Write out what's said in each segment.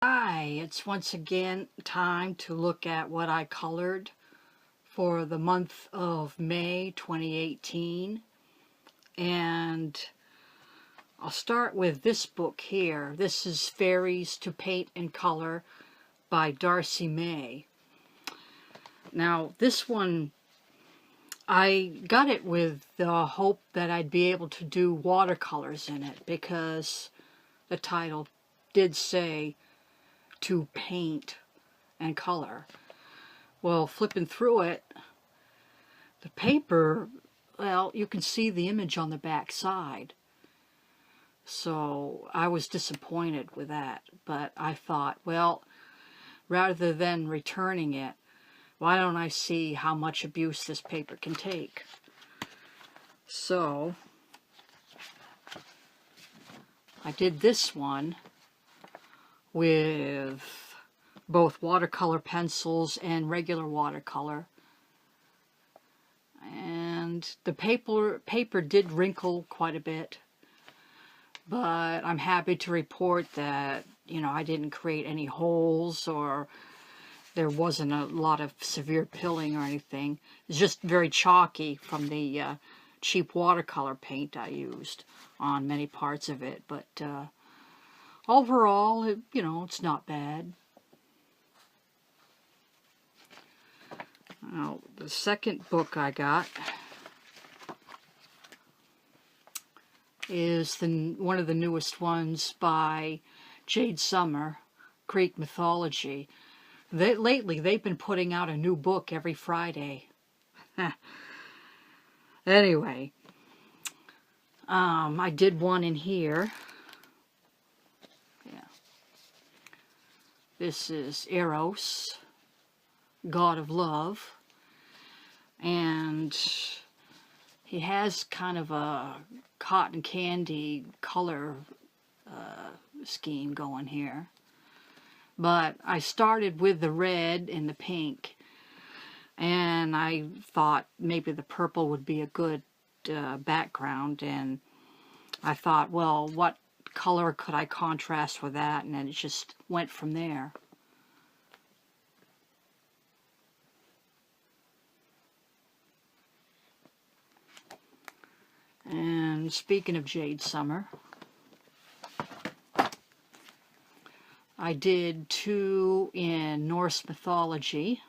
Hi, it's once again time to look at what I colored for the month of May 2018. And I'll start with this book here. This is Fairies to Paint and Color by Darcy May. Now, this one, I got it with the hope that I'd be able to do watercolors in it because the title did say to paint and color. Well, flipping through it, the paper, well, you can see the image on the back side. So I was disappointed with that, but I thought, well, rather than returning it, why don't I see how much abuse this paper can take? So I did this one with both watercolor pencils and regular watercolor. And the paper did wrinkle quite a bit, but I'm happy to report that, I didn't create any holes or there wasn't a lot of severe pilling or anything. It's just very chalky from the cheap watercolor paint I used on many parts of it, but overall, it's not bad. Now, the second book I got is one of the newest ones by Jade Summer, Greek Mythology. Lately, they've been putting out a new book every Friday. Anyway, I did one in here. Yeah. This is Eros, God of Love. And he has kind of a cotton candy color scheme going here. But I started with the red and the pink, and I thought maybe the purple would be a good background, and I thought, well, what color could I contrast with that, and then it just went from there. And speaking of Jade Summer, I did two in Norse mythology.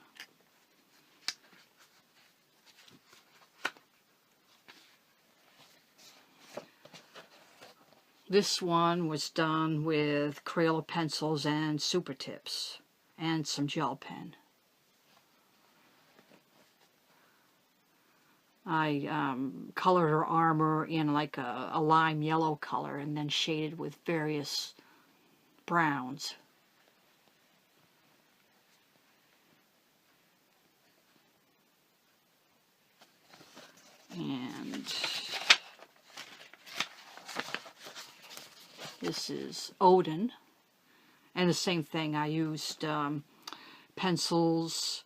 This one was done with Crayola pencils and Super Tips and some gel pen. I colored her armor in like a lime yellow color and then shaded with various browns. And this is Odin. And the same thing, I used pencils,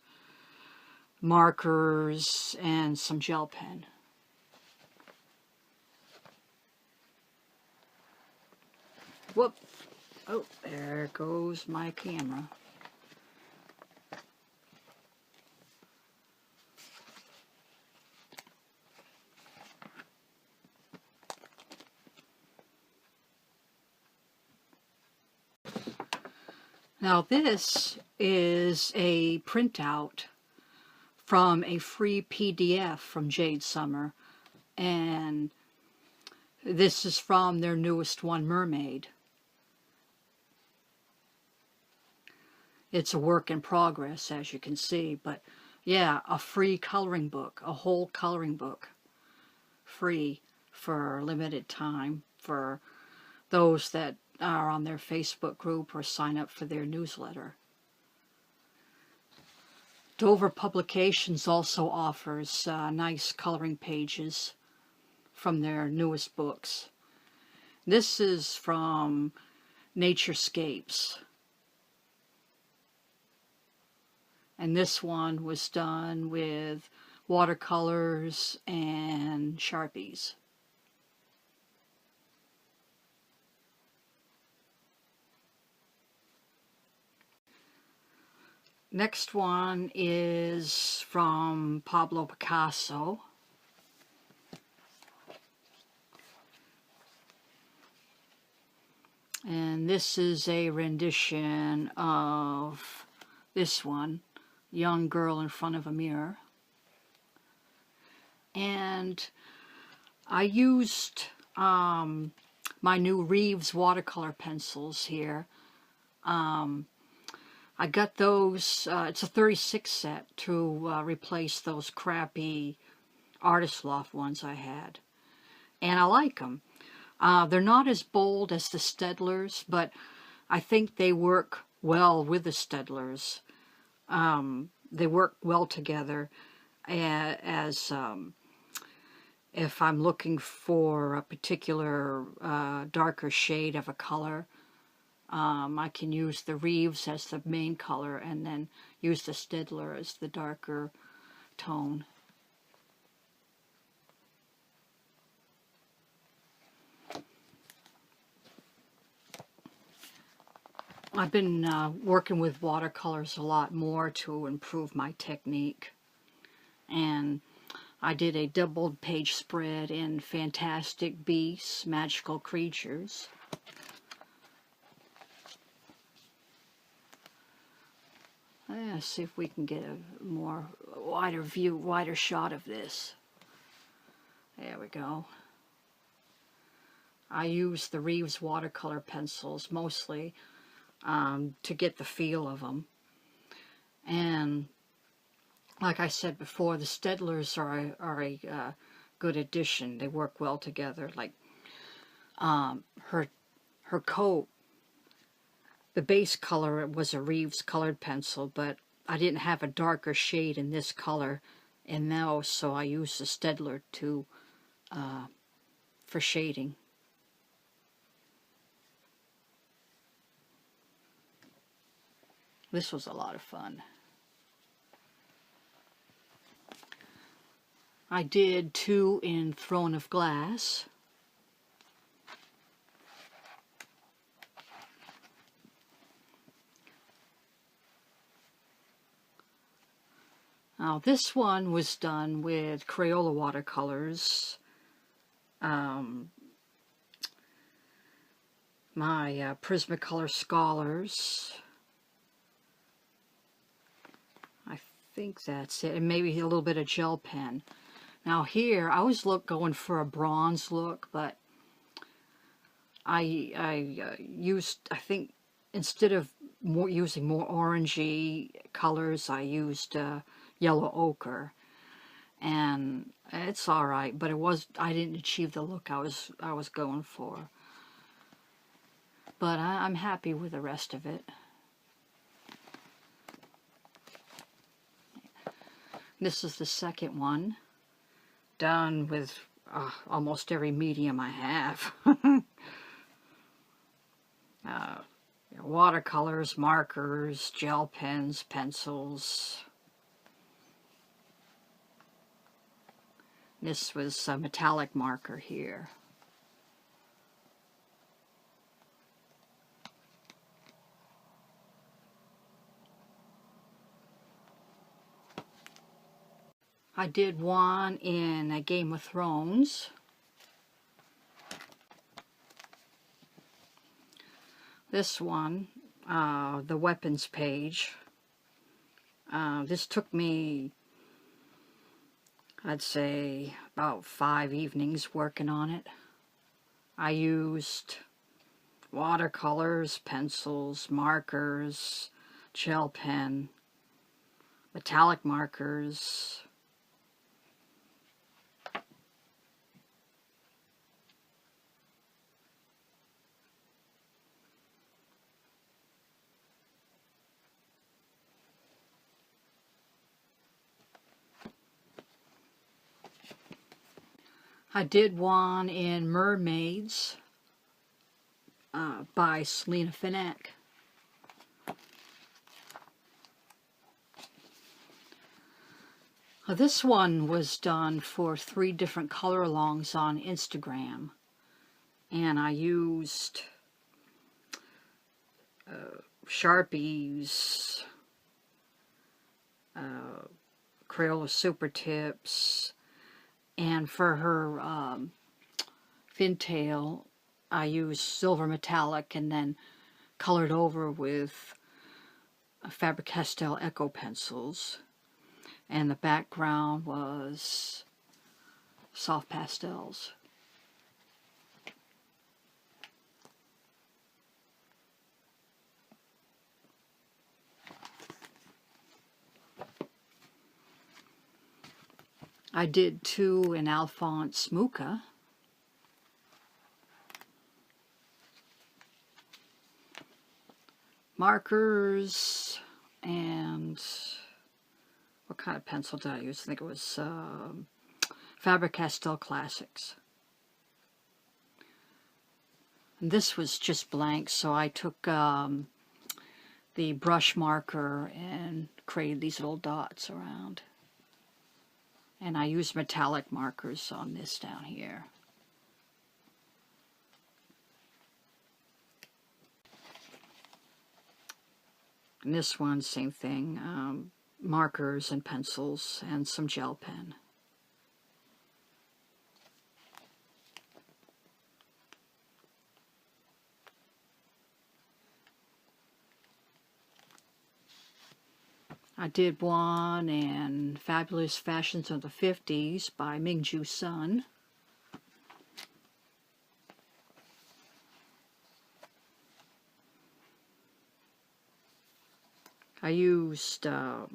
markers, and some gel pen. Whoop! Oh, there goes my camera. Now this is a printout from a free PDF from Jade Summer, and this is from their newest one, Mermaid. It's a work in progress, as you can see, but yeah, a free coloring book, a whole coloring book, free for a limited time for those that are on their Facebook group or sign up for their newsletter. Dover Publications also offers nice coloring pages from their newest books. This is from Naturescapes. And this one was done with watercolors and Sharpies. Next one is from Pablo Picasso. And this is a rendition of this one, young girl in front of a mirror. And I used my new Reeves watercolor pencils here. I got those, it's a 36 set to replace those crappy Artist Loft ones I had. And I like them. They're not as bold as the Staedtlers, but I think they work well with the Staedtlers. They work well together as if I'm looking for a particular darker shade of a color. I can use the Reeves as the main color and then use the Staedtler as the darker tone. I've been working with watercolors a lot more to improve my technique. And I did a double page spread in Fantastic Beasts, Magical Creatures. Let's see if we can get a more wider view, wider shot of this. There we go. I use the Reeves watercolor pencils mostly to get the feel of them. And like I said before, the Staedtlers are a good addition. They work well together. Like her coat, the base color was a Reeves colored pencil, but I didn't have a darker shade in this color in those, so I used the Staedtler for shading. This was a lot of fun. I did 2 in Throne of Glass. Now this one was done with Crayola watercolors. My Prismacolor Scholars. I think that's it, and maybe a little bit of gel pen. Now here, I was going for a bronze look, but I used, I think, instead of using more orangey colors, I used yellow ochre, and it's all right. But I didn't achieve the look I was going for. But I'm happy with the rest of it. This is the second one, done with almost every medium I have. Watercolors, markers, gel pens, pencils. This was a metallic marker here. I did one in Game of Thrones. This one, the weapons page. This took me, I'd say, about 5 evenings working on it. I used watercolors, pencils, markers, gel pen, metallic markers. I did one in Mermaids by Selena Finneck. This one was done for 3 different color alongs on Instagram, and I used Sharpies, Crayola Super Tips, and for her fin tail I used silver metallic and then colored over with Faber-Castell Echo pencils, and the background was soft pastels. I did 2 in Alphonse Mucha. Markers, and what kind of pencil did I use? I think it was Faber-Castell Classics. And this was just blank, so I took the brush marker and created these little dots around. And I used metallic markers on this down here. And this one, same thing, markers and pencils and some gel pen. I did one in Fabulous Fashions of the 50s by Mingju Sun. I used the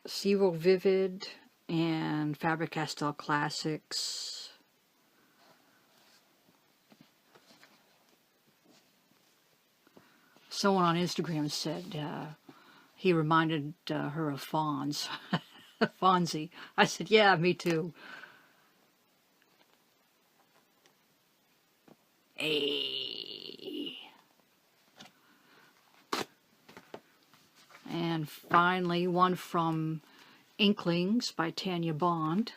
Civo Vivid and Faber-Castell Classics. Someone on Instagram said he reminded her of Fonz. Fonzie. I said, yeah, me too. Hey. And finally, one from Inklings by Tanya Bond.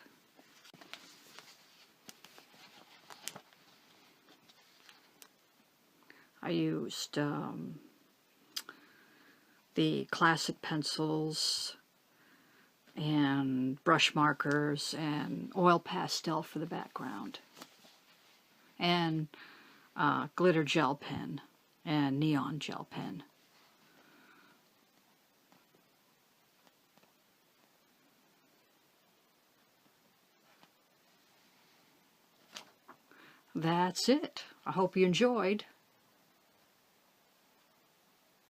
I used the classic pencils and brush markers and oil pastel for the background, and glitter gel pen and neon gel pen. That's it. I hope you enjoyed.